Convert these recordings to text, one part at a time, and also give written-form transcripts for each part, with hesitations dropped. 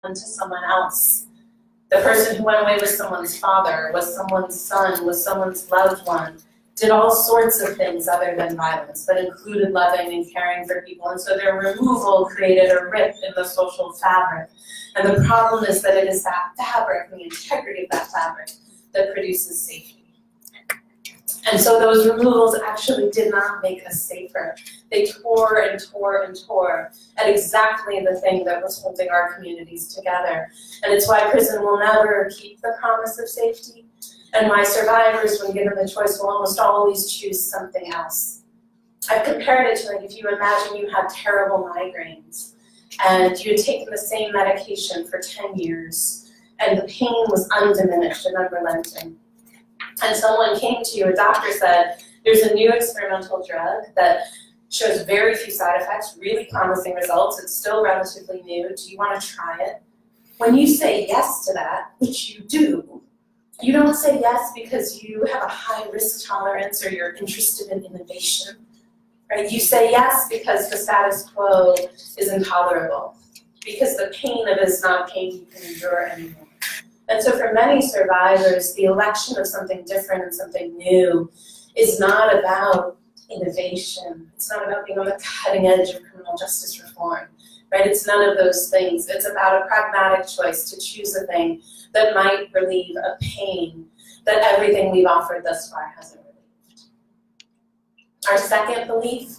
to someone else. The person who went away was someone's father, was someone's son, was someone's loved one, did all sorts of things other than violence, but included loving and caring for people. And so their removal created a rip in the social fabric. And the problem is that it is that fabric and the integrity of that fabric that produces safety. And so those removals actually did not make us safer. They tore and tore and tore at exactly the thing that was holding our communities together. And it's why prison will never keep the promise of safety, and why survivors, when given the choice, will almost always choose something else. I've compared it to, like, if you imagine you had terrible migraines, and you had taken the same medication for 10 years, and the pain was undiminished and unrelenting. And someone came to you, a doctor said, there's a new experimental drug that shows very few side effects, really promising results, it's still relatively new, do you want to try it? When you say yes to that, which you do, you don't say yes because you have a high risk tolerance or you're interested in innovation, right? You say yes because the status quo is intolerable, because the pain of it is not a pain you can endure anymore. And so for many survivors, the election of something different and something new is not about innovation. It's not about being on the cutting edge of criminal justice reform, right? It's none of those things. It's about a pragmatic choice to choose a thing that might relieve a pain that everything we've offered thus far hasn't relieved. Our second belief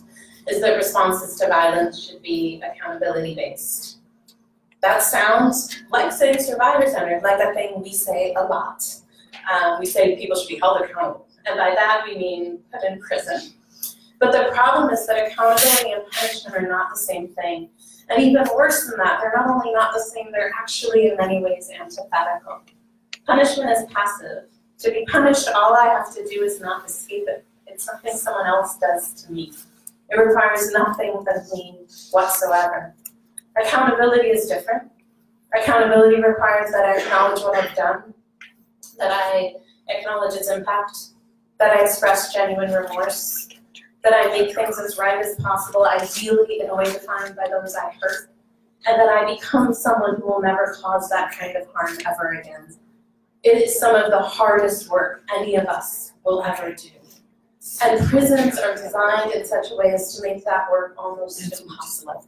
is that responses to violence should be accountability-based. That sounds like saying survivor-centered, like a thing we say a lot. We say people should be held accountable, and by that we mean put in prison. But the problem is that accountability and punishment are not the same thing. And even worse than that, they're not only not the same, they're actually in many ways antithetical. Punishment is passive. To be punished, all I have to do is not escape it. It's something someone else does to me. It requires nothing of me whatsoever. Accountability is different. Accountability requires that I acknowledge what I've done, that I acknowledge its impact, that I express genuine remorse, that I make things as right as possible, ideally in a way defined by those I hurt, and that I become someone who will never cause that kind of harm ever again. It is some of the hardest work any of us will ever do. And prisons are designed in such a way as to make that work almost impossible.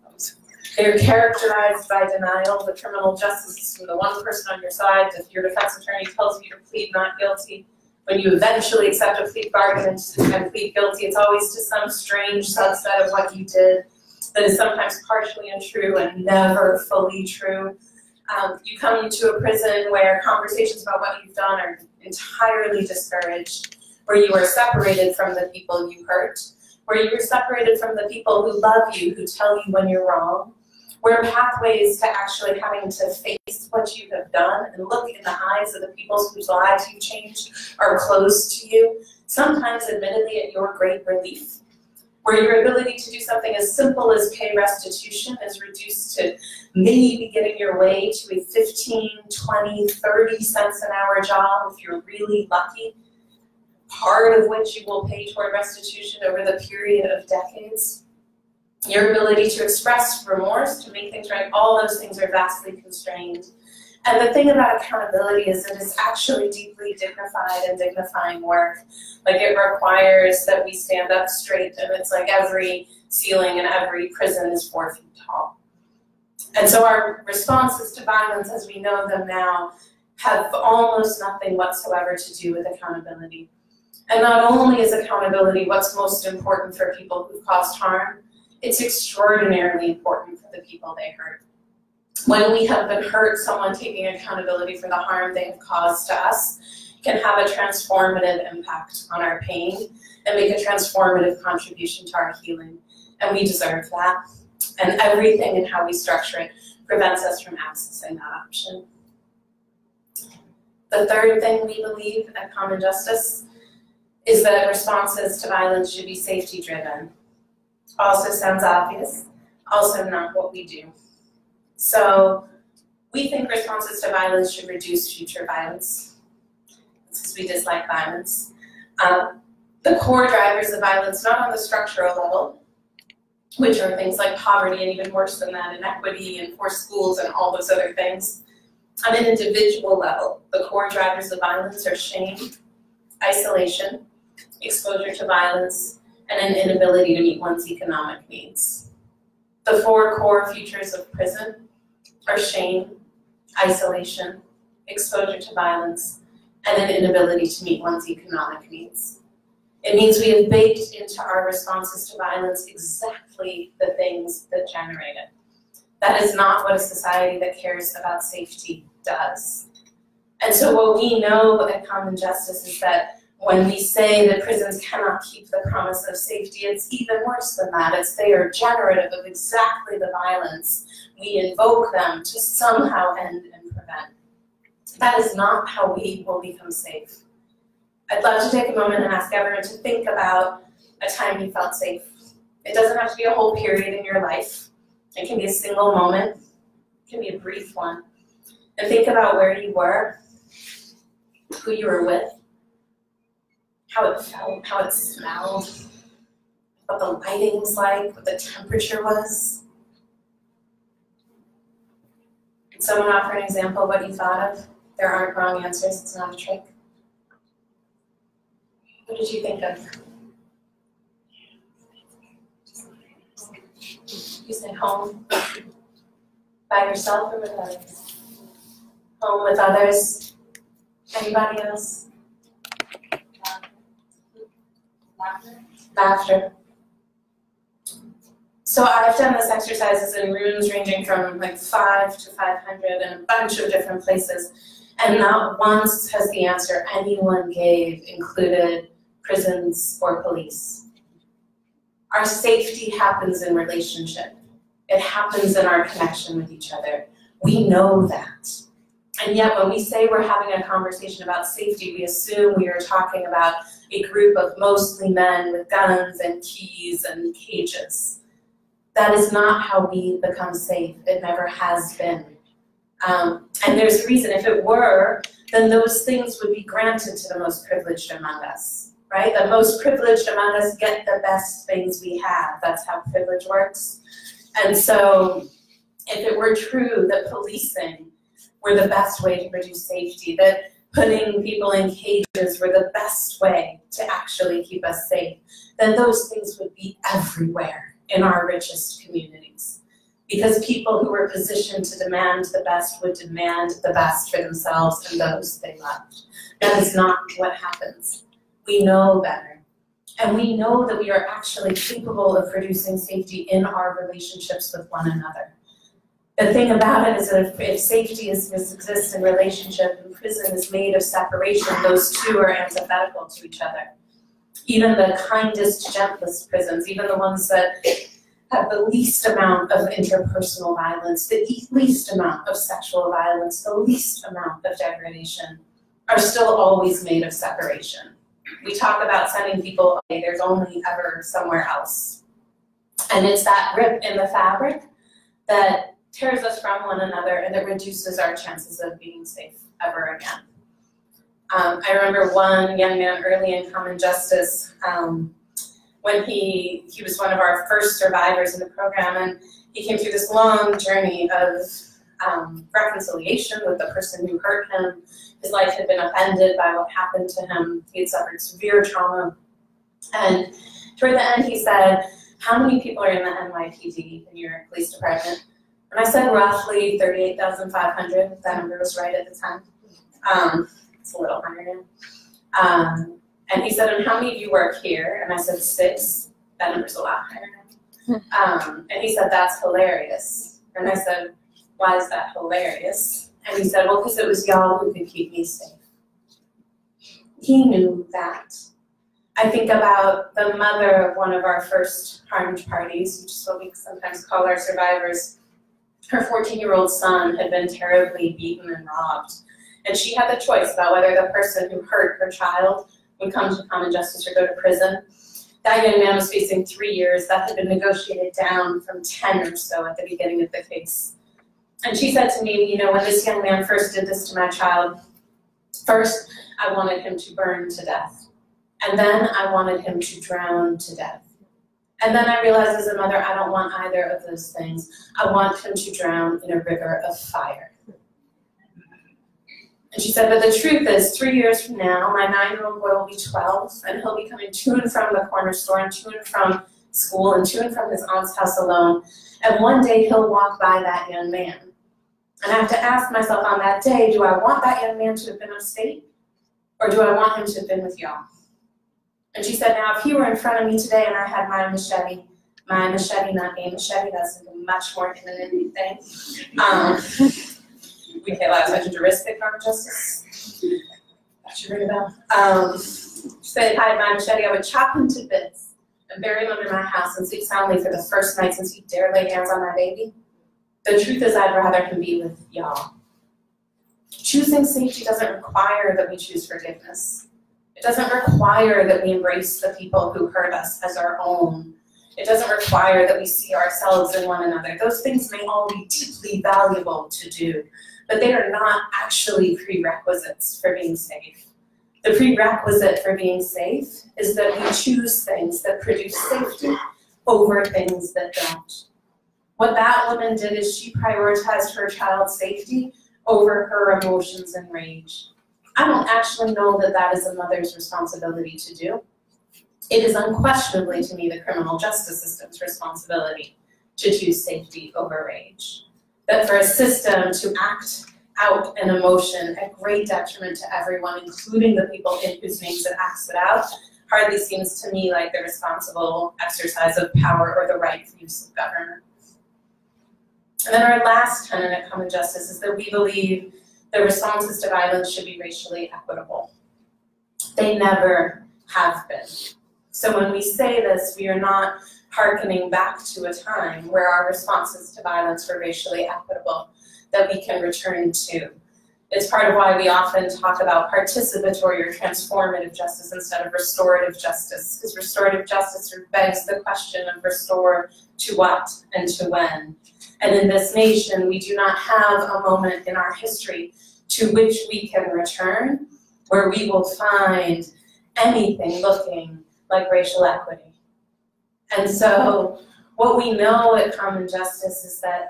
They're characterized by denial. The criminal justice system, the one person on your side, if your defense attorney tells you to plead not guilty, when you eventually accept a plea bargain and plead guilty, it's always to some strange subset of what you did that is sometimes partially untrue and never fully true. You come into a prison where conversations about what you've done are entirely discouraged, where you are separated from the people you hurt, where you are separated from the people who love you, who tell you when you're wrong, where pathways to actually having to face what you have done and look in the eyes of the people whose lives you've changed are closed to you, sometimes admittedly at your great relief, where your ability to do something as simple as pay restitution is reduced to maybe getting your way to a 15, 20, 30 cents an hour job if you're really lucky, part of which you will pay toward restitution over the period of decades. Your ability to express remorse, to make things right, all those things are vastly constrained. And the thing about accountability is that it's actually deeply dignified and dignifying work. Like, it requires that we stand up straight, and it's like every ceiling in every prison is 4 feet tall. And so our responses to violence as we know them now have almost nothing whatsoever to do with accountability. And not only is accountability what's most important for people who've caused harm, it's extraordinarily important for the people they hurt. When we have been hurt, someone taking accountability for the harm they have caused to us can have a transformative impact on our pain and make a transformative contribution to our healing. And we deserve that. And everything in how we structure it prevents us from accessing that option. The third thing we believe at Common Justice is that responses to violence should be safety-driven. Also sounds obvious, also not what we do. So we think responses to violence should reduce future violence. It's because we dislike violence. The core drivers of violence, not on the structural level, which are things like poverty and even worse than that, inequity and poor schools and all those other things. On an individual level, the core drivers of violence are shame, isolation, exposure to violence, and an inability to meet one's economic needs. The 4 core features of prison are shame, isolation, exposure to violence, and an inability to meet one's economic needs. It means we have baked into our responses to violence exactly the things that generate it. That is not what a society that cares about safety does. And so what we know at Common Justice is that when we say that prisons cannot keep the promise of safety, it's even worse than that. They are generative of exactly the violence we invoke them to somehow end and prevent. That is not how we will become safe. I'd love to take a moment and ask everyone to think about a time you felt safe. It doesn't have to be a whole period in your life. It can be a single moment. It can be a brief one. And think about where you were, who you were with, how it felt, how it smelled, what the lighting was like, what the temperature was. Can someone offer an example of what you thought of? There aren't wrong answers, it's not a trick. What did you think of? You said home. By yourself or with others? Home with others. Anybody else? Laughter. So I've done this exercises in rooms ranging from like 5 to 500 in a bunch of different places. And not once has the answer anyone gave included prisons or police. Our safety happens in relationship. It happens in our connection with each other. We know that. And yet when we say we're having a conversation about safety, we assume we are talking about a group of mostly men with guns and keys and cages. That is not how we become safe. It never has been. And there's a reason. If it were, then those things would be granted to the most privileged among us, right? The most privileged among us get the best things we have. That's how privilege works. And so if it were true that policing were the best way to produce safety, that putting people in cages were the best way to actually keep us safe, then those things would be everywhere in our richest communities. Because people who were positioned to demand the best would demand the best for themselves and those they loved. That is not what happens. We know better. And we know that we are actually capable of producing safety in our relationships with one another. The thing about it is that if safety exists in relationship and prison is made of separation, those two are antithetical to each other. Even the kindest, gentlest prisons, even the ones that have the least amount of interpersonal violence, the least amount of sexual violence, the least amount of degradation, are still always made of separation. We talk about sending people away, there's only ever somewhere else. And it's that rip in the fabric that tears us from one another and that reduces our chances of being safe ever again. I remember one young man early in Common Justice, when he was one of our first survivors in the program, and he came through this long journey of reconciliation with the person who hurt him. His life had been upended by what happened to him. He had suffered severe trauma. And toward the end he said, how many people are in the NYPD, in your police department? And I said roughly 38,500. That number was right at the time. It's a little higher now. And he said, and how many of you work here? And I said 6. That number's a lot higher now. And he said, that's hilarious. And I said, why is that hilarious? And he said, well, because it was y'all who could keep me safe. He knew that. I think about the mother of one of our first harmed parties, which is what we sometimes call our survivors. Her 14-year-old son had been terribly beaten and robbed. And she had the choice about whether the person who hurt her child would come to Common Justice or go to prison. That young man was facing 3 years. That had been negotiated down from 10 or so at the beginning of the case. And she said to me, you know, when this young man first did this to my child, first I wanted him to burn to death. And then I wanted him to drown to death. And then I realized as a mother, I don't want either of those things. I want him to drown in a river of fire. And she said, but the truth is, 3 years from now, my 9-year-old boy will be 12, and he'll be coming to and from the corner store, and to and from school, and to and from his aunt's house alone. And one day he'll walk by that young man. And I have to ask myself on that day, do I want that young man to have been upstate? Or do I want him to have been with y'all? And she said, now if he were in front of me today and I had my machete, not a machete, that's a much more imminent thing. We pay a lot of attention to risk at Carmen Justice. That should ring a bell. She said, if I had my machete, I would chop him to bits and bury him under my house and sleep soundly for the first night since he dare lay hands on my baby. The truth is, I'd rather him be with y'all. Choosing safety doesn't require that we choose forgiveness. It doesn't require that we embrace the people who hurt us as our own. It doesn't require that we see ourselves in one another. Those things may all be deeply valuable to do, but they are not actually prerequisites for being safe. The prerequisite for being safe is that we choose things that produce safety over things that don't. What that woman did is she prioritized her child's safety over her emotions and rage. I don't actually know that that is a mother's responsibility to do. It is unquestionably, to me, the criminal justice system's responsibility to choose safety over rage. That for a system to act out an emotion at great detriment to everyone, including the people in whose names it acts it out, hardly seems to me like the responsible exercise of power or the right use of government. And then our last tenet at Common Justice is that we believe the responses to violence should be racially equitable. They never have been. So when we say this, we are not hearkening back to a time where our responses to violence were racially equitable that we can return to. It's part of why we often talk about participatory or transformative justice instead of restorative justice, because restorative justice begs the question of restore to what and to when. And in this nation, we do not have a moment in our history to which we can return where we will find anything looking like racial equity. And so what we know at Common Justice is that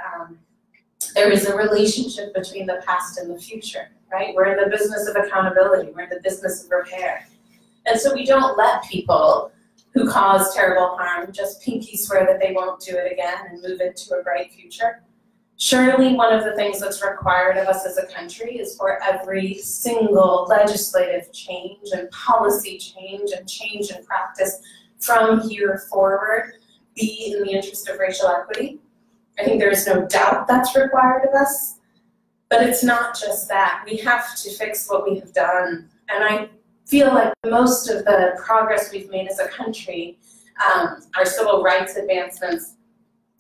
there is a relationship between the past and the future, right? We're in the business of accountability. We're in the business of repair. And so we don't let people who cause terrible harm just pinky swear that they won't do it again and move into a bright future. Surely one of the things that's required of us as a country is for every single legislative change and policy change and change in practice from here forward be in the interest of racial equity. I think there is no doubt that's required of us, but it's not just that. We have to fix what we have done. And I feel like most of the progress we've made as a country, our civil rights advancements,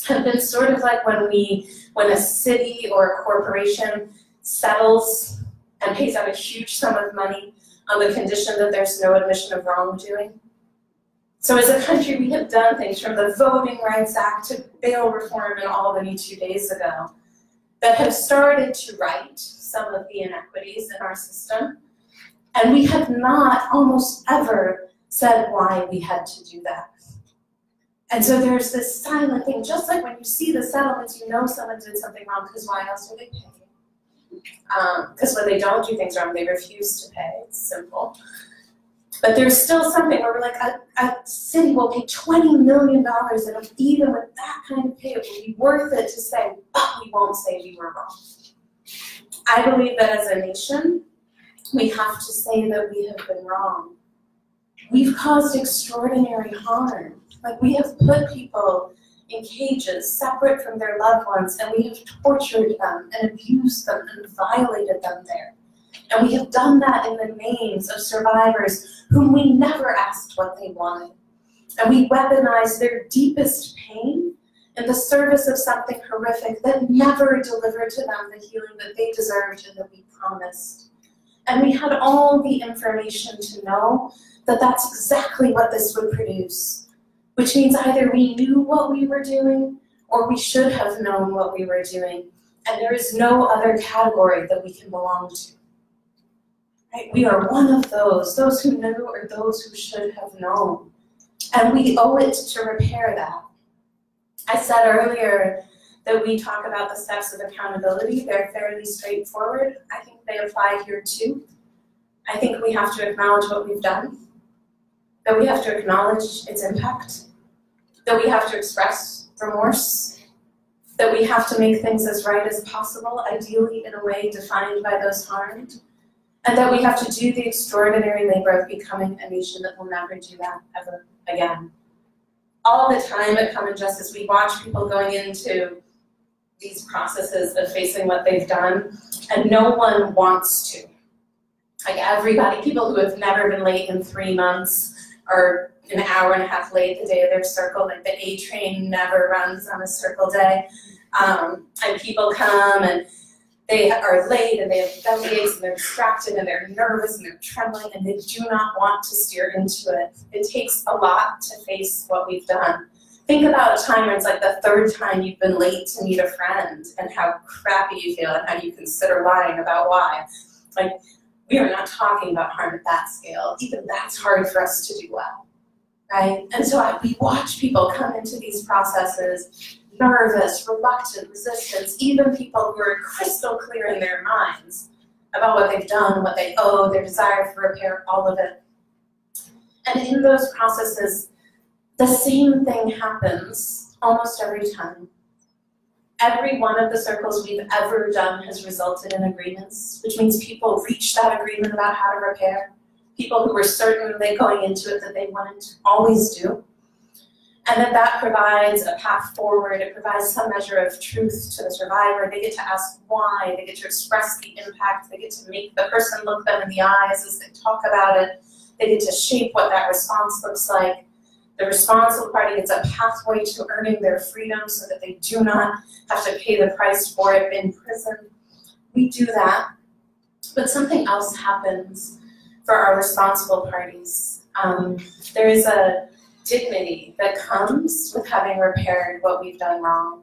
have been sort of like when a city or a corporation settles and pays out a huge sum of money on the condition that there's no admission of wrongdoing. So as a country, we have done things from the Voting Rights Act to bail reform in Albany 2 days ago that have started to right some of the inequities in our system. And we have not almost ever said why we had to do that. And so there's this silent thing, just like when you see the settlements, you know someone did something wrong, because why else do they pay? Because when they don't do things wrong, they refuse to pay. It's simple. But there's still something where we're like, a city will pay $20 million, and even with that kind of pay, it will be worth it to say, but we won't say we were wrong. I believe that as a nation, we have to say that we have been wrong. We've caused extraordinary harm. Like, we have put people in cages separate from their loved ones, and we have tortured them and abused them and violated them there. And we have done that in the names of survivors whom we never asked what they wanted. And we weaponized their deepest pain in the service of something horrific that never delivered to them the healing that they deserved and that we promised. And we had all the information to know that that's exactly what this would produce, which means either we knew what we were doing or we should have known what we were doing. And there is no other category that we can belong to. Right? We are one of those who knew or those who should have known. And we owe it to repair that. I said earlier that we talk about the steps of accountability. They're fairly straightforward. I think they apply here too. I think we have to acknowledge what we've done, that we have to acknowledge its impact, that we have to express remorse, that we have to make things as right as possible, ideally in a way defined by those harmed, and that we have to do the extraordinary labor of becoming a nation that will never do that ever again. All the time at Common Justice, we watch people going into these processes of facing what they've done, and no one wants to. Like everybody, people who have never been late in 3 months are an hour and a half late the day of their circle, like the A train never runs on a circle day. And people come and they are late and they have bellyaches and they're distracted and they're nervous and they're trembling and they do not want to steer into it. It takes a lot to face what we've done. Think about a time where it's like the 3rd time you've been late to meet a friend and how crappy you feel and how you consider lying about why. Like, we are not talking about harm at that scale. Even that's hard for us to do well, right? And so we watch people come into these processes nervous, reluctant, resistance, even people who are crystal clear in their minds about what they've done, what they owe, their desire for repair, all of it. And in those processes, the same thing happens almost every time. Every one of the circles we've ever done has resulted in agreements, which means people reach that agreement about how to repair. People who were certain they going into it that they wanted to always do. And that provides a path forward. It provides some measure of truth to the survivor. They get to ask why. They get to express the impact. They get to make the person look them in the eyes as they talk about it. They get to shape what that response looks like. The responsible party gets a pathway to earning their freedom so that they do not have to pay the price for it in prison. We do that. But something else happens for our responsible parties. There is a dignity that comes with having repaired what we've done wrong.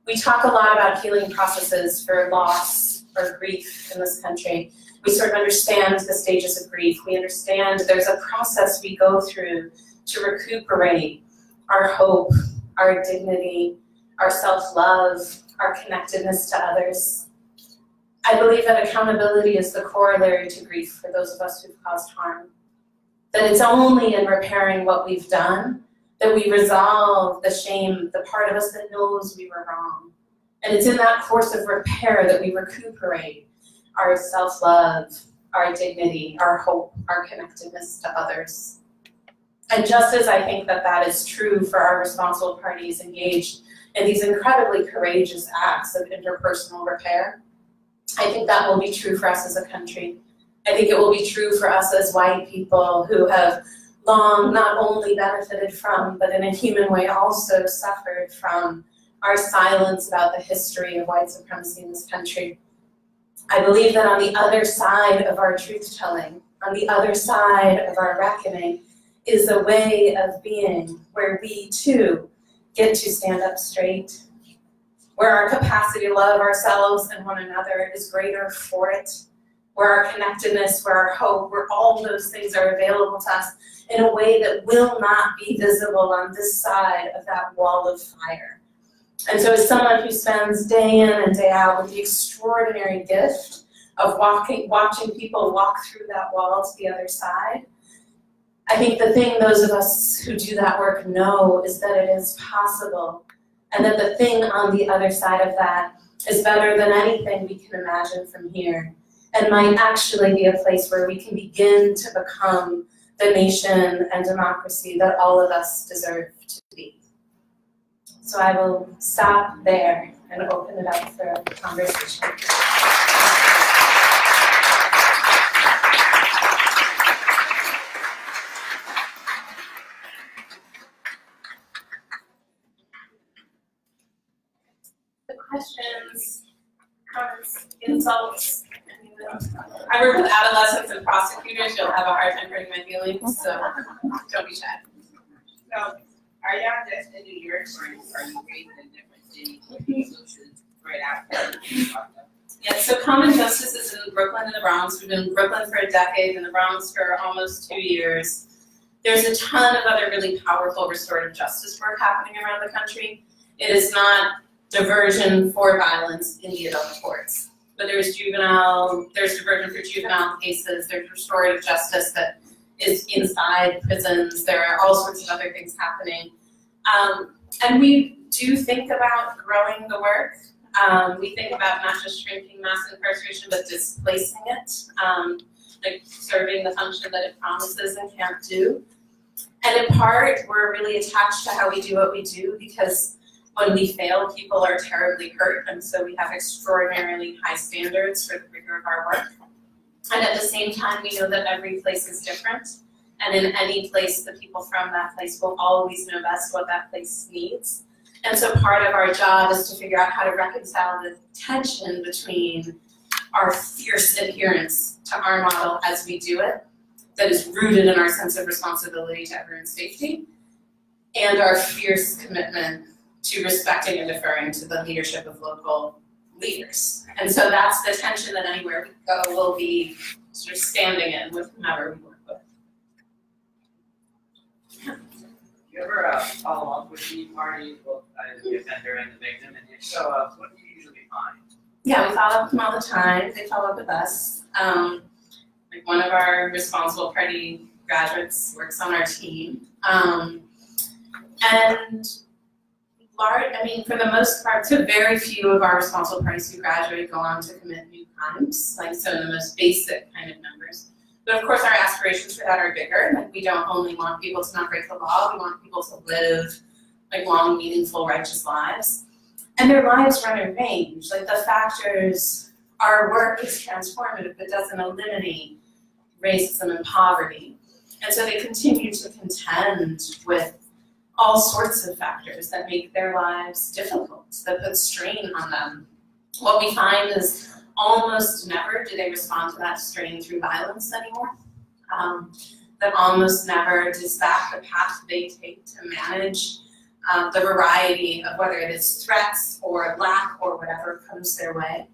We talk a lot about healing processes for loss or grief in this country. We sort of understand the stages of grief. We understand there's a process we go through to recuperate our hope, our dignity, our self-love, our connectedness to others. I believe that accountability is the corollary to grief for those of us who've caused harm. That it's only in repairing what we've done that we resolve the shame, the part of us that knows we were wrong. And it's in that course of repair that we recuperate our self-love, our dignity, our hope, our connectedness to others. And just as I think that that is true for our responsible parties engaged in these incredibly courageous acts of interpersonal repair, I think that will be true for us as a country. I think it will be true for us as white people who have long not only benefited from, but in a human way also suffered from our silence about the history of white supremacy in this country. I believe that on the other side of our truth-telling, on the other side of our reckoning, is a way of being where we too get to stand up straight, where our capacity to love ourselves and one another is greater for it, where our connectedness, where our hope, where all those things are available to us in a way that will not be visible on this side of that wall of fire. And so as someone who spends day in and day out with the extraordinary gift of watching people walk through that wall to the other side, I think the thing those of us who do that work know is that it is possible, and that the thing on the other side of that is better than anything we can imagine from here, and might actually be a place where we can begin to become the nation and democracy that all of us deserve to be. So I will stop there and open it up for conversation. The questions, comments, insults. I work with adolescents and prosecutors. You'll have a hard time hurting my feelings, so don't be shy. So, are y'all just in New York, or are you raised in different cities? Right after. Yeah, so Common Justice is in Brooklyn and the Bronx. We've been in Brooklyn for a decade, in the Bronx for almost 2 years. There's a ton of other really powerful restorative justice work happening around the country. It is not diversion for violence in the adult courts. But there's diversion for juvenile cases, there's restorative justice that is inside prisons, there are all sorts of other things happening. And we do think about growing the work. We think about not just shrinking mass incarceration, but displacing it, like serving the function that it promises and can't do. And in part, we're really attached to how we do what we do because when we fail, people are terribly hurt, and so we have extraordinarily high standards for the rigor of our work. And at the same time, we know that every place is different, and in any place, the people from that place will always know best what that place needs. And so part of our job is to figure out how to reconcile the tension between our fierce adherence to our model as we do it, that is rooted in our sense of responsibility to everyone's safety, and our fierce commitment to respecting and deferring to the leadership of local leaders. And so that's the tension that anywhere we go will be sort of standing in with whomever we work with. Do you ever follow up with the parties, both the offender and the victim? And if so, what do you usually find? Yeah, we follow up with them all the time. They follow up with us. Like one of our responsible party graduates works on our team. For the most part, so very few of our responsible parties who graduate go on to commit new crimes, like so in the most basic kind of numbers. But of course our aspirations for that are bigger. Like we don't only want people to not break the law, we want people to live like long, meaningful, righteous lives. And their lives run a range. Like the factors, our work is transformative, but doesn't eliminate racism and poverty. And so they continue to contend with all sorts of factors that make their lives difficult, that put strain on them. What we find is almost never do they respond to that strain through violence anymore. That almost never is that the path they take to manage the variety of whether it is threats or lack or whatever comes their way.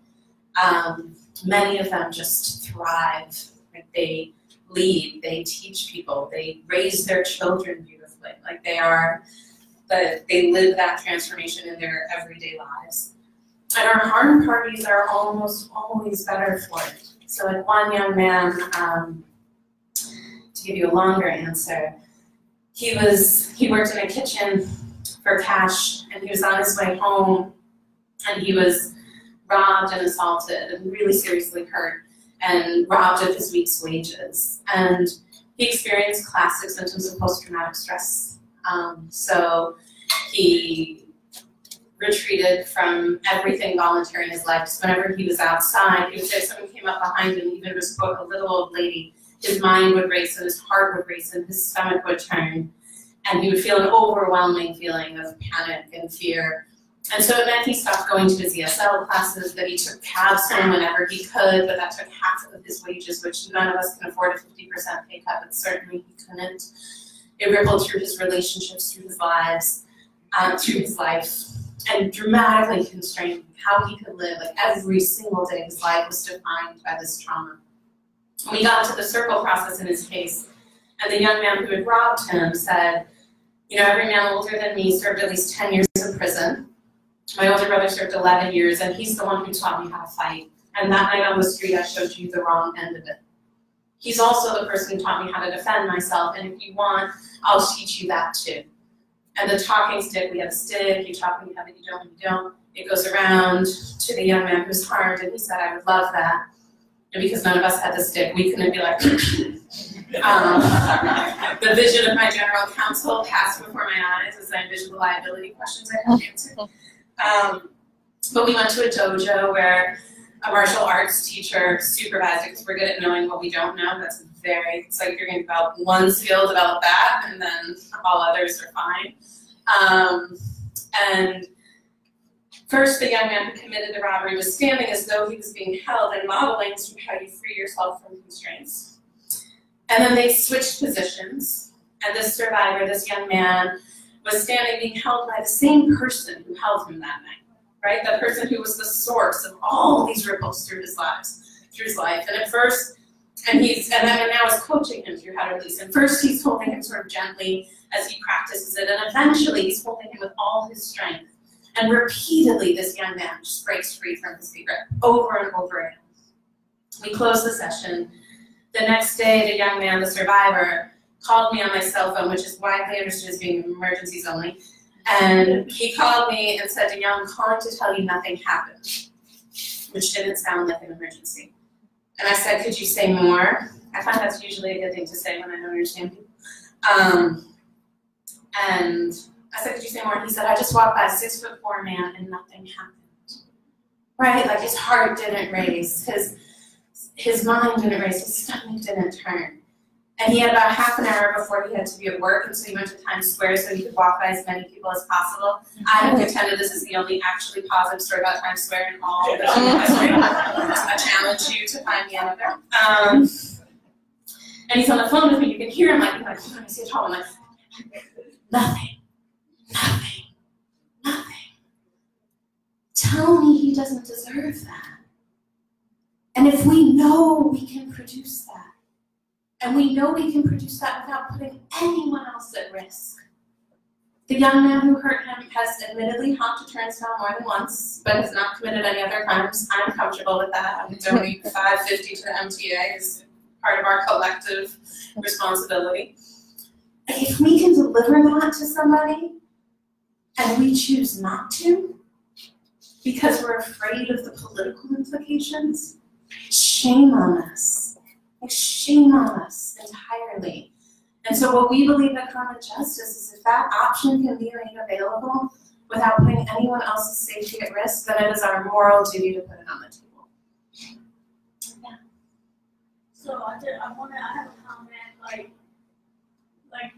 Many of them just thrive. Like they lead, they teach people, they raise their children beautifully. Like they live that transformation in their everyday lives. And our harm parties are almost always better for it. So like one young man, to give you a longer answer, he worked in a kitchen for cash and he was on his way home and he was robbed and assaulted and really seriously hurt and robbed of his week's wages. And he experienced classic symptoms of post-traumatic stress. So he retreated from everything voluntary in his life. Just whenever he was outside, he would say if someone came up behind him, even if it was quote, a little old lady, his mind would race and his heart would race and his stomach would turn. And he would feel an overwhelming feeling of panic and fear. And so it meant he stopped going to his ESL classes, that he took cabs home whenever he could, but that took half of his wages, which none of us can afford a 50% pay cut, but certainly he couldn't. It rippled through his relationships, through his lives, through his life, and dramatically constrained how he could live. Like every single day his life was defined by this trauma. When we got to the circle process in his case, and the young man who had robbed him said, you know, every man older than me served at least 10 years in prison. My older brother served 11 years, and he's the one who taught me how to fight. And that night on the street, I showed you the wrong end of it. He's also the person who taught me how to defend myself, and if you want, I'll teach you that too. And the talking stick, we have a stick, you talk when you have it, you don't when you don't. It goes around to the young man who's harmed, and he said, I would love that. And because none of us had the stick, we couldn't be like, the vision of my general counsel passed before my eyes as I envisioned the liability questions I had to answer. But we went to a dojo where a martial arts teacher supervised it because we're good at knowing what we don't know. That's it's like you're going to develop one skill, develop that, and then all others are fine. And first, the young man who committed the robbery was standing as though he was being held and modeling how you free yourself from constraints. And then they switched positions, and this survivor, this young man, was standing being held by the same person who held him that night, right? The person who was the source of all these ripples through his life. And at first, And now is coaching him through how to release. And first he's holding him sort of gently as he practices it, and eventually he's holding him with all his strength. And repeatedly this young man just breaks free from his secret, over and over again. We close the session. The next day, the young man, the survivor, called me on my cell phone, which is widely understood as being emergencies only. And he called me and said, Danielle, I'm calling to tell you nothing happened, which didn't sound like an emergency. And I said, could you say more? I find that's usually a good thing to say when I don't understand people. And I said, could you say more? And he said, I just walked by a 6'4" man and nothing happened. Right? Like his heart didn't race, his mind didn't race, his stomach didn't turn. And he had about half an hour before he had to be at work, and so he went to Times Square so he could walk by as many people as possible. I have contended this is the only actually positive story about Times Square in all of the history. I challenge you to find the other. And he's on the phone with me. You can hear him like, let me see it all. I'm like, nothing. Tell me he doesn't deserve that. And if we know we can produce that, and we know we can produce that without putting anyone else at risk. The young man who hurt him has admittedly honked a turnstile more than once, but has not committed any other crimes. I'm comfortable with that. I'm donating $5.50 to the MTA as part of our collective responsibility. If we can deliver that to somebody, and we choose not to, because we're afraid of the political implications, shame on us. Shame on us entirely. And so what we believe at Karma Justice is if that option can be made available without putting anyone else's safety at risk, then it is our moral duty to put it on the table. Yeah. So I have a comment, like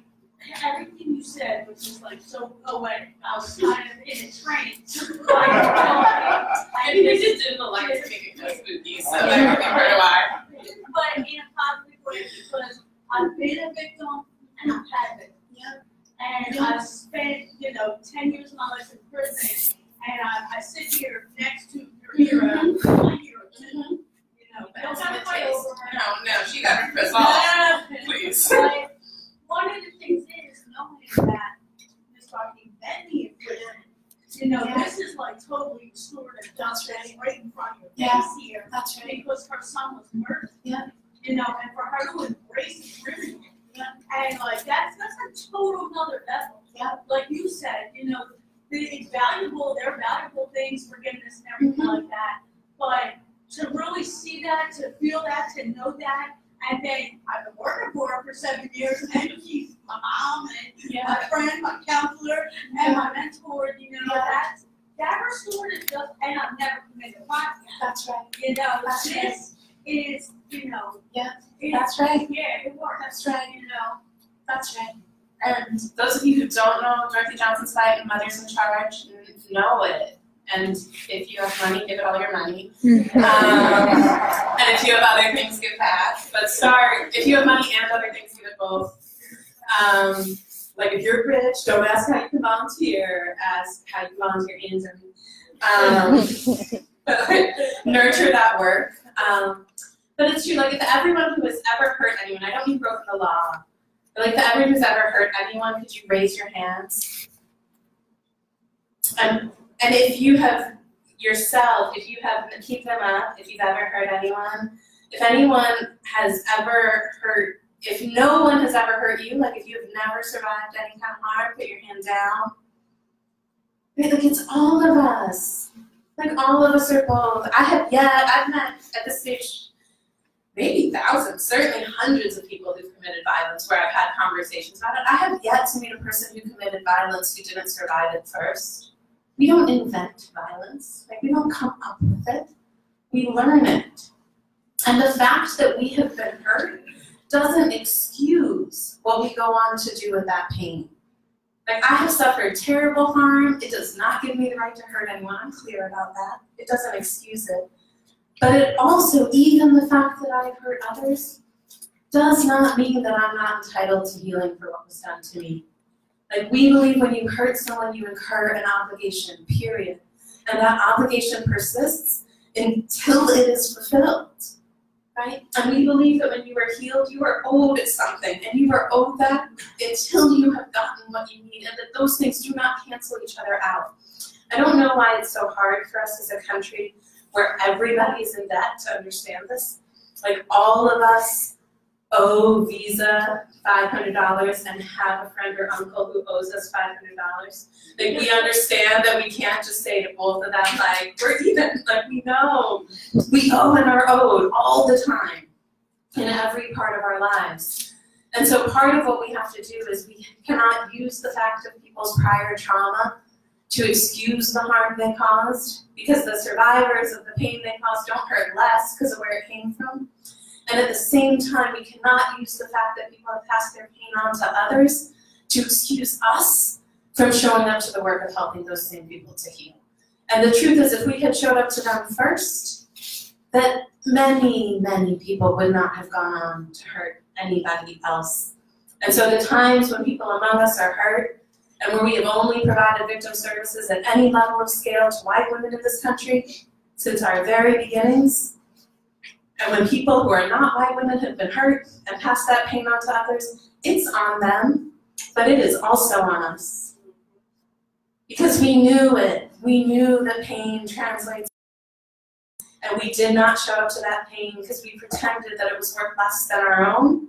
everything you said, which is like so poetic. I was kind of in a trance. I think they just did the lights to make it kind of spooky, so that would be part of why. But in a positive way, because I've been a victim and I've had a victim. Yeah. And I've spent, 10 years of my life in prison, and I sit here next to your hero, my hero too. Don't have to fight over her. No, she got her prison off. Please. But one of the things is knowing that Ms. Rocky met me in prison. This is like totally restorative justice right in front of your face here. That's right. Because her son was murdered. Yeah. And for her to embrace it, really. Yeah. And like that's a total another level. Yeah. Like you said, it's valuable, they're valuable things, forgiveness and everything like that. But to really see that, to feel that, to know that, and then I've been working for her for 7 years, and she's my mom and my friend, my counselor, and my mentor. That restorative just, and I've never committed a crime. That's right. This is, that's right. Yeah, it works. That's right. That's right. And those of you who don't know Dorothy Johnson's fight, Mothers in Charge, know it. And if you have money, give it all your money. And if you have other things, give back. But if you have money and other things, give it both. Like if you're rich, don't ask how you can volunteer, ask how you can volunteer in. Nurture that work. But it's true, like if everyone who has ever hurt anyone, I don't mean broken the law, but like if everyone who's ever hurt anyone, could you raise your hands? And if you have yourself, keep them up, if you've ever hurt anyone, if anyone has ever hurt, if no one has ever hurt you, like if you have never survived any kind of harm, put your hand down. Like it's all of us. Like all of us are both. I've met at this stage maybe thousands, certainly hundreds of people who've committed violence where I've had conversations about it. I have yet to meet a person who committed violence who didn't survive it first. We don't invent violence, like we don't come up with it, we learn it. And the fact that we have been hurt doesn't excuse what we go on to do with that pain. Like I have suffered terrible harm, it does not give me the right to hurt anyone, I'm clear about that. It doesn't excuse it. But it also, even the fact that I've hurt others, does not mean that I'm not entitled to healing for what was done to me. Like we believe when you hurt someone, you incur an obligation, period. And that obligation persists until it is fulfilled. right? And we believe that when you are healed, you are owed something, and you are owed that until you have gotten what you need, and that those things do not cancel each other out. I don't know why it's so hard for us as a country where everybody is in debt to understand this. Like, all of us owe Visa $500 and have a friend or uncle who owes us $500. Like, we understand that we can't just say to both of them, like, we're even. Like, we know we owe and are owed all the time in every part of our lives. And so part of what we have to do is we cannot use the fact of people's prior trauma to excuse the harm they caused, because the survivors of the pain they caused don't hurt less because of where it came from. And at the same time, we cannot use the fact that people have passed their pain on to others to excuse us from showing up to the work of helping those same people to heal. And the truth is, if we had showed up to them first, that many, many people would not have gone on to hurt anybody else. And so the times when people among us are hurt, and where we have only provided victim services at any level of scale to white women in this country since our very beginnings, and when people who are not white women have been hurt and passed that pain on to others, it's on them, but it is also on us. Because we knew it. We knew that pain translates, and we did not show up to that pain because we pretended that it was worth less than our own.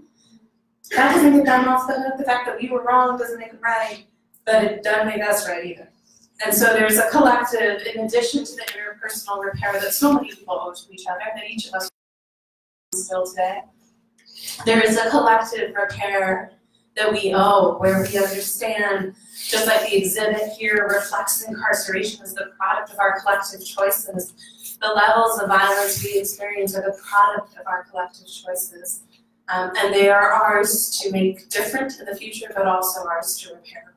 That doesn't get them off the hook. The fact that we were wrong doesn't make it right, but it doesn't make us right either. And so there's a collective, in addition to the interpersonal repair that so many people owe to each other, that each of us still today, there is a collective repair that we owe, where we understand, just like the exhibit here reflects incarceration as the product of our collective choices, the levels of violence we experience are the product of our collective choices. And they are ours to make different in the future, but also ours to repair.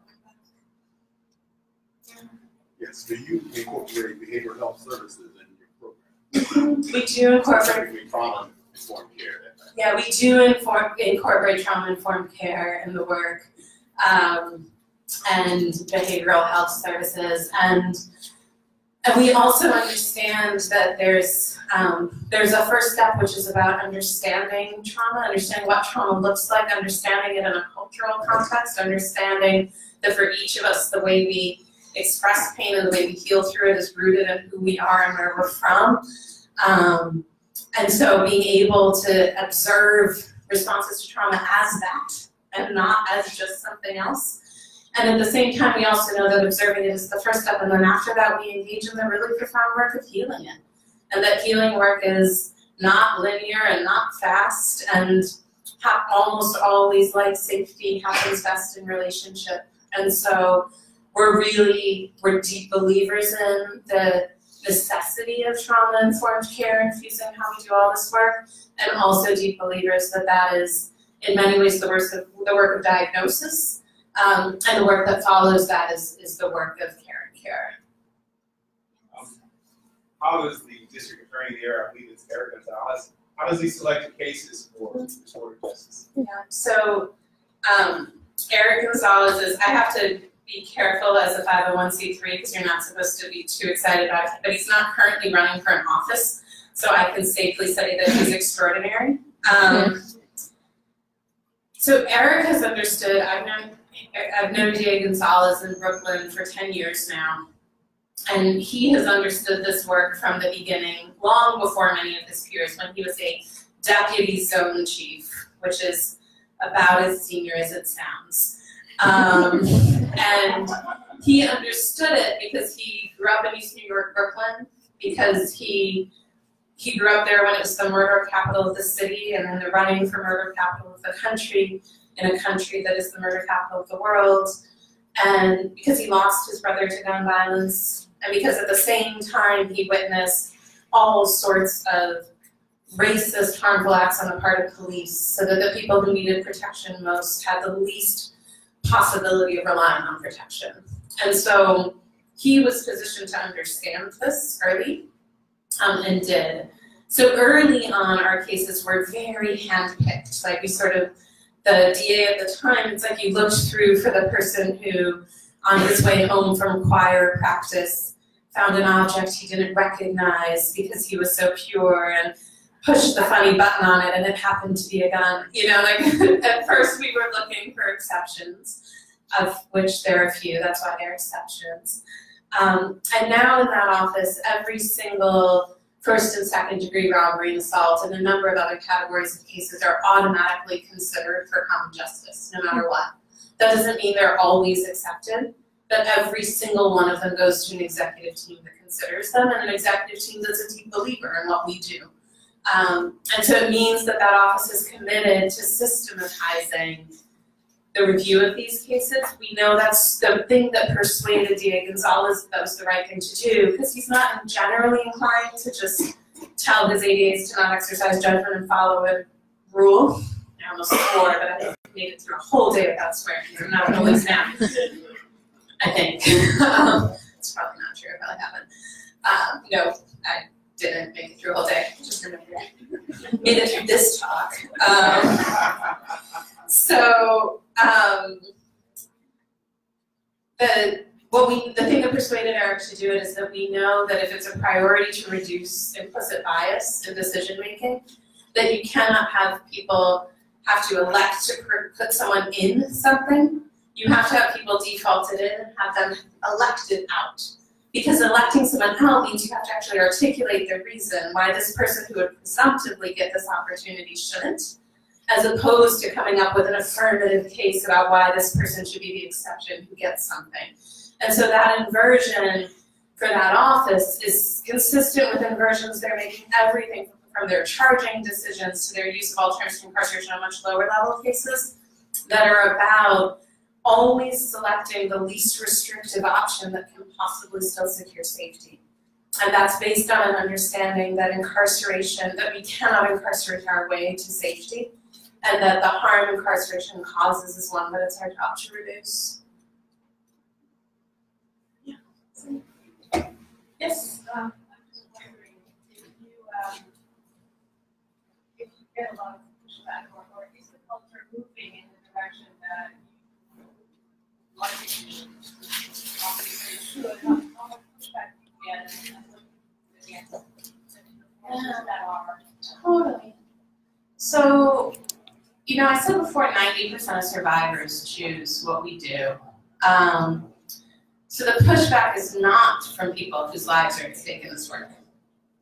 Yes, do you incorporate behavioral health services in your program? We do incorporate. Specifically trauma-informed care. Yeah, we do incorporate trauma-informed care in the work, and behavioral health services, and we also understand that there's a first step, which is about understanding trauma, understanding what trauma looks like, understanding it in a cultural context, understanding that for each of us, the way we express pain and the way we heal through it is rooted in who we are and where we're from. And so being able to observe responses to trauma as that and not as just something else. And at the same time, we also know that observing it is the first step, and then after that, we engage in the really profound work of healing it. And that healing work is not linear and not fast, and almost always, like safety, happens best in relationship. And so we're deep believers in the necessity of trauma-informed care infusing how we do all this work, and also deep believers that that is, in many ways, the work of diagnosis. And the work that follows that is the work of care and care. How does the district attorney there, I believe it's Eric Gonzalez, how does he select the cases for restorative justice? Yeah, so Eric Gonzalez is, I have to be careful as a 501c3 because you're not supposed to be too excited about it, but he's not currently running for an office, so I can safely say that he's extraordinary. So Eric has understood, I've known DA Gonzalez in Brooklyn for 10 years now, and he has understood this work from the beginning, long before many of his peers, when he was a deputy zone chief, which is about as senior as it sounds. And he understood it because he grew up in East New York, Brooklyn, because he grew up there when it was the murder capital of the city and then the running for murder capital of the country, in a country that is the murder capital of the world, and because he lost his brother to gun violence, and because at the same time he witnessed all sorts of racist, harmful acts on the part of police, so that the people who needed protection most had the least possibility of relying on protection. And so he was positioned to understand this early, and did. So early on, our cases were very handpicked. Like we sort of, the DA at the time, it's like you looked through for the person who, on his way home from choir practice, found an object he didn't recognize because he was so pure, and pushed the funny button on it and it happened to be a gun. You know, like at first we were looking for exceptions, of which there are a few, that's why they're exceptions. And now in that office, every single first and second degree robbery and assault and a number of other categories of cases are automatically considered for common justice, no matter what. That doesn't mean they're always accepted, but every single one of them goes to an executive team that considers them, and an executive team that's a deep believer in what we do. And so it means that that office is committed to systematizing the review of these cases. We know that's the thing that persuaded D.A. Gonzalez that was the right thing to do, because he's not generally inclined to just tell his ADAs to not exercise judgment and follow a rule. I almost swore, but I think I made it through a whole day without swearing, so I'm not going to lose now. I think. It's probably not true, it probably happened. No, I didn't make it through a whole day, just remember. Made it through this talk. The thing that persuaded Eric to do it is that we know that if it's a priority to reduce implicit bias in decision making, that you cannot have people have to elect to put someone in something. You have to have people defaulted in and have them elected out. Because electing someone out means you have to actually articulate the reason why this person who would presumptively get this opportunity shouldn't, as opposed to coming up with an affirmative case about why this person should be the exception who gets something. And so that inversion for that office is consistent with inversions they're making everything from their charging decisions to their use of alternative incarceration on much lower level cases that are about always selecting the least restrictive option that can possibly still secure safety. And that's based on an understanding that incarceration, that we cannot incarcerate our way to safety, and that the harm incarceration causes is one that it's our job to reduce. Yeah. Yes? I'm just wondering if you get a lot of pushback, or is the culture moving in the direction that you like it should? How much pushback do you get, and what do you get that are? Totally. So, you know, I said before 90% of survivors choose what we do. So the pushback is not from people whose lives are at stake in this work,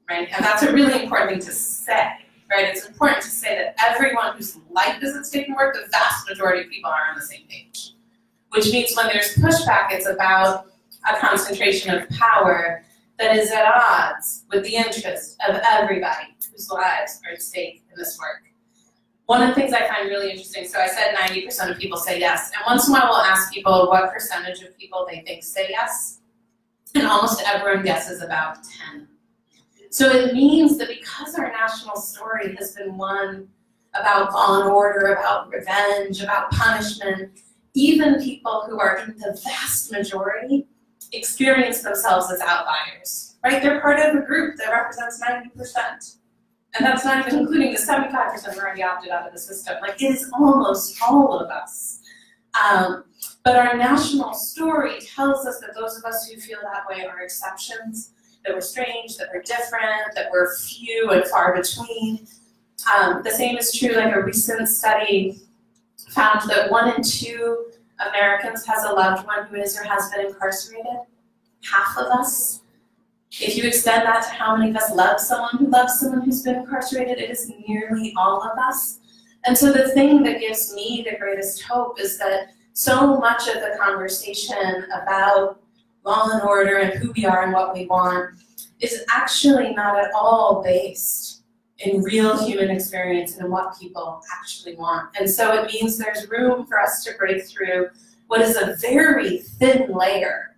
right? And that's a really important thing to say, right? It's important to say that everyone whose life is at stake in work, the vast majority of people are on the same page. Which means when there's pushback, it's about a concentration of power that is at odds with the interest of everybody whose lives are at stake in this work. One of the things I find really interesting, so I said 90% of people say yes, and once in a while we'll ask people what percentage of people they think say yes, and almost everyone guesses about 10. So it means that because our national story has been one about law and order, about revenge, about punishment, even people who are in the vast majority experience themselves as outliers, right? They're part of a group that represents 90%. And that's not even including the 75% who already opted out of the system. Like, it is almost all of us. But our national story tells us that those of us who feel that way are exceptions, that we're strange, that we're different, that we're few and far between. The same is true, like a recent study found that 1 in 2 Americans has a loved one who is or has been incarcerated. Half of us. If you extend that to how many of us love someone who loves someone who's been incarcerated, it is nearly all of us. And so the thing that gives me the greatest hope is that so much of the conversation about law and order and who we are and what we want is actually not at all based in real human experience and in what people actually want. And so it means there's room for us to break through what is a very thin layer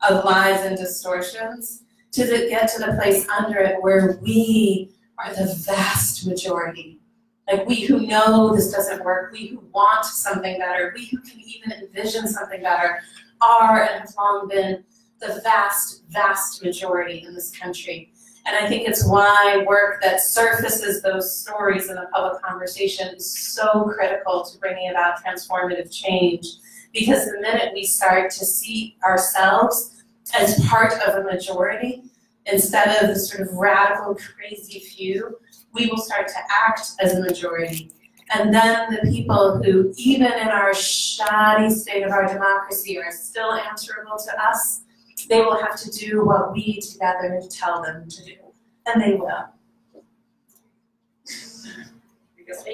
of lies and distortions to get to the place under it where we are the vast majority. Like, we who know this doesn't work, we who want something better, we who can even envision something better, are and have long been the vast, vast majority in this country. And I think it's why work that surfaces those stories in the public conversation is so critical to bringing about transformative change. Because the minute we start to see ourselves as part of a majority, instead of the sort of radical, crazy few, we will start to act as a majority. And then the people who, even in our shoddy state of our democracy, are still answerable to us, they will have to do what we together tell them to do. And they will. Because